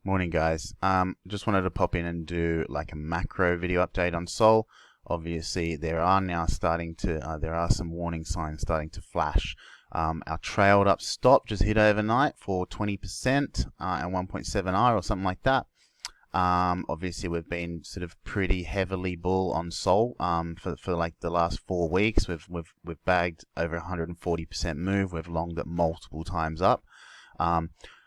Morning guys. Just wanted to pop in and do like a macro video update on Sol. Obviously there are now starting to there are some warning signs starting to flash. Our trailed up stop just hit overnight for 20% and 1.7R or something like that. Obviously we've been sort of pretty heavily bull on Sol for like the last 4 weeks. We've bagged over 140% move. We've longed it multiple times up.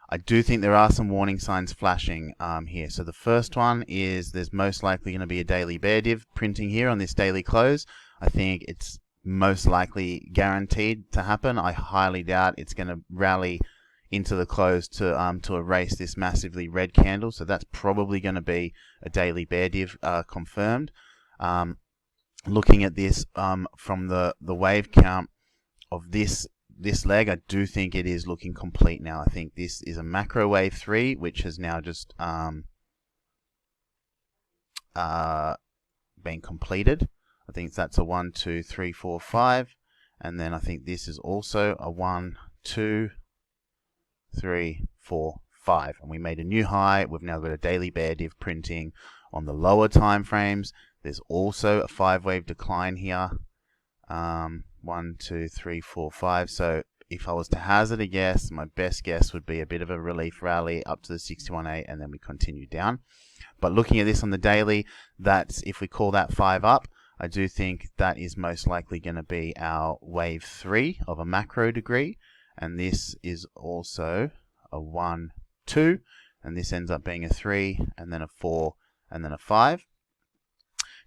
I do think there are some warning signs flashing here. So the first one is there's most likely going to be a daily bear div printing here on this daily close. I think it's most likely guaranteed to happen. I highly doubt it's going to rally into the close to erase this massively red candle. So that's probably going to be a daily bear div confirmed. Looking at this from the wave count of this leg, I do think it is looking complete now. I think this is a macro wave 3, which has now just been completed. I think that's a 1, 2, 3, 4, 5, and then I think this is also a 1, 2, 3, 4, 5, and we made a new high. We've now got a daily bear div printing on the lower time frames. There's also a 5-wave decline here. 1, 2, 3, 4, 5. So if I was to hazard a guess, my best guess would be a bit of a relief rally up to the 61.8 and then we continue down. But looking at this on the daily, that's, if we call that 5 up, I do think that is most likely going to be our wave 3 of a macro degree, and this is also a 1, 2, and this ends up being a 3 and then a 4 and then a 5.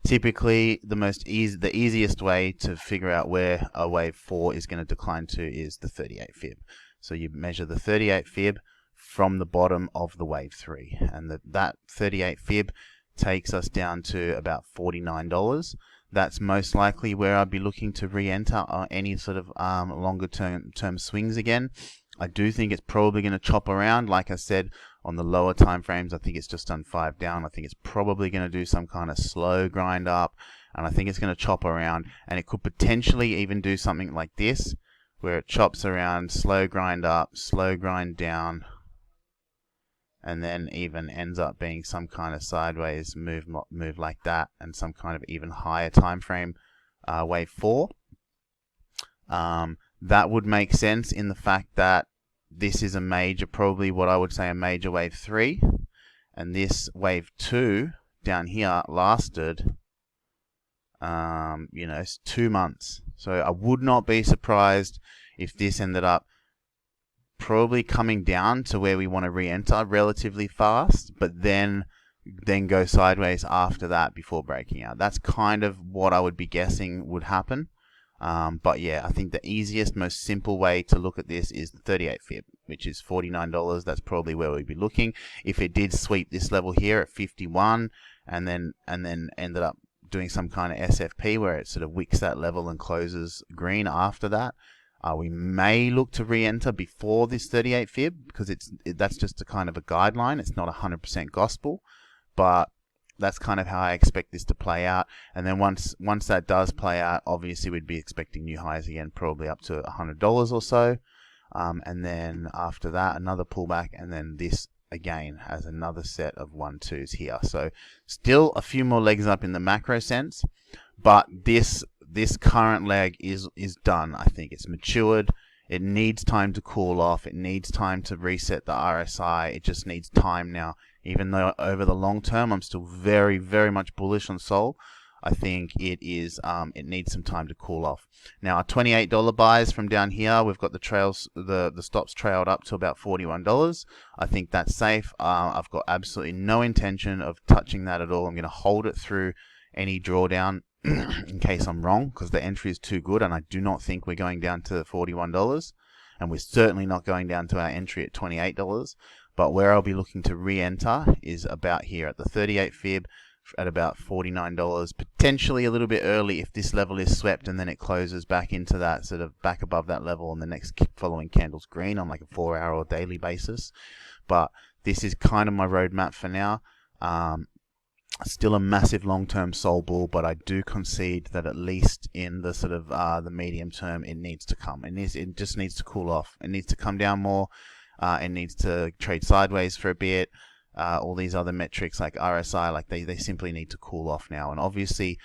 Typically, the easiest way to figure out where a wave 4 is going to decline to is the 38 fib. So you measure the 38 fib from the bottom of the wave 3, and that 38 fib takes us down to about $49. That's most likely where I'd be looking to re-enter any sort of longer term swings again. I do think it's probably going to chop around. Like I said, on the lower time frames, I think it's just done 5 down. I think it's probably going to do some kind of slow grind up, and I think it's going to chop around, and it could potentially even do something like this, where it chops around, slow grind up, slow grind down, and then even ends up being some kind of sideways move like that, and some kind of even higher time frame wave 4. That would make sense in the fact that this is a major, probably what I would say a major wave 3, and this wave 2 down here lasted 2 months. So I would not be surprised if this ended up probably coming down to where we want to re-enter relatively fast, but then go sideways after that before breaking out. That's kind of what I would be guessing would happen. But yeah, I think the easiest, most simple way to look at this is the 38 fib, which is $49. That's probably where we'd be looking. If it did sweep this level here at 51 and then ended up doing some kind of SFP where it sort of wicks that level and closes green after that, we may look to re-enter before this 38 fib, because that's just a kind of a guideline. It's not 100% gospel, but that's kind of how I expect this to play out. And then once that does play out, obviously we'd be expecting new highs again, probably up to $100 or so. And then after that, another pullback, and then this again has another set of 1-2s here. So still a few more legs up in the macro sense, but this current leg is done. I think it's matured. It needs time to cool off. It needs time to reset the RSI. It just needs time now. Even though over the long term, I'm still very, very much bullish on Sol, I think it needs some time to cool off. Now, our $28 buys from down here, we've got the stops trailed up to about $41. I think that's safe. I've got absolutely no intention of touching that at all. I'm going to hold it through any drawdown in case I'm wrong, because the entry is too good, and I do not think we're going down to $41, and we're certainly not going down to our entry at $28. But where I'll be looking to re-enter is about here at the 38 fib at about $49, potentially a little bit early if this level is swept and then it closes back into that sort of back above that level and the next following candle's green on like a 4-hour or daily basis. But this is kind of my roadmap for now. Still a massive long-term Sol bull, but I do concede that at least in the sort of the medium term, it needs to come. It just needs to cool off. It needs to come down more. It needs to trade sideways for a bit. all these other metrics like RSI, like they simply need to cool off now. And obviously,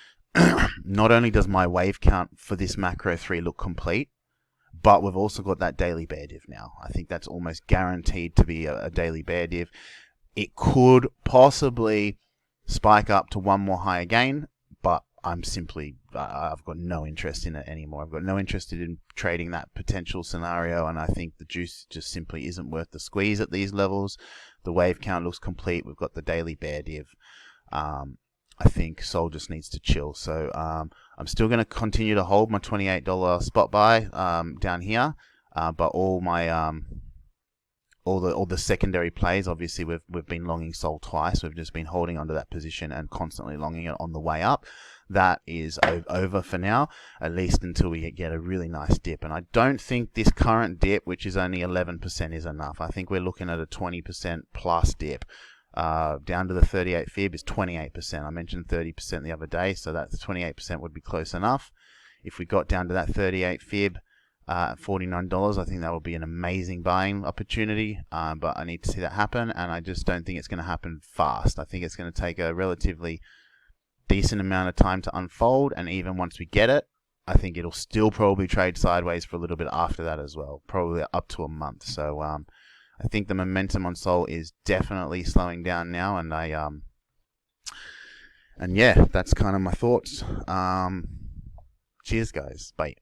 not only does my wave count for this macro 3 look complete, but we've also got that daily bear div now. I think that's almost guaranteed to be a daily bear div. It could possibly spike up to one more high again, but I've got no interest in it anymore. I've got no interest in trading that potential scenario, and I think the juice just simply isn't worth the squeeze at these levels. The wave count looks complete. We've got the daily bear div. I think Sol just needs to chill. So I'm still going to continue to hold my $28 spot buy down here, but all my all the secondary plays, obviously we've been longing Sol twice. We've just been holding onto that position and constantly longing it on the way up. That is over for now, at least until we get a really nice dip. And I don't think this current dip, which is only 11%, is enough. I think we're looking at a 20% plus dip. Down to the 38 fib is 28%. I mentioned 30% the other day, so that 28% would be close enough. If we got down to that 38 fib at $49, I think that would be an amazing buying opportunity, but I need to see that happen, and I just don't think it's going to happen fast. I think it's going to take a relatively decent amount of time to unfold, and even once we get it, I think it'll still probably trade sideways for a little bit after that as well, probably up to a month. So I think the momentum on Sol is definitely slowing down now, and and yeah, that's kind of my thoughts. Cheers, guys. Bye.